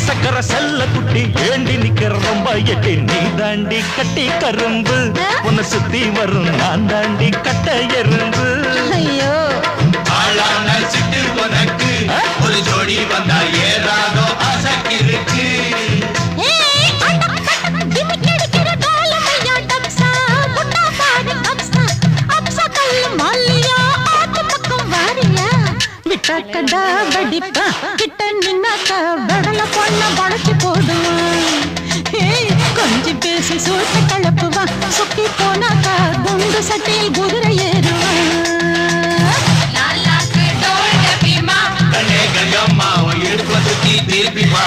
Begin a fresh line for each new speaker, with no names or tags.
சக்கர செல்ல குட்டி ஏண்டி நிக்கிற ரொம்ப எட்டி நீ தாண்டி கட்டி கரும்பு உன்னை சுத்தி வரும் நான் தாண்டி கட்ட எறும்பு
ஐயோ
ஆளான சிட்டு உனக்கு ஒரு ஜோடி வந்தா ஏறாதோ ஆசைக்கு இருக்கு
கடா வடிப்பா கிட்ட நின்னாக்கா வடல பொண்ண வளர்ச்சி போடுவான் கொஞ்சம் பேசி சூட்ட கலப்புவான் சுக்கி போனாக்கா குண்டு சட்டையில் குதிரை ஏறுவான்
கண்ணே கங்கம்மா இடுப்ப சுத்தி திருப்பி வா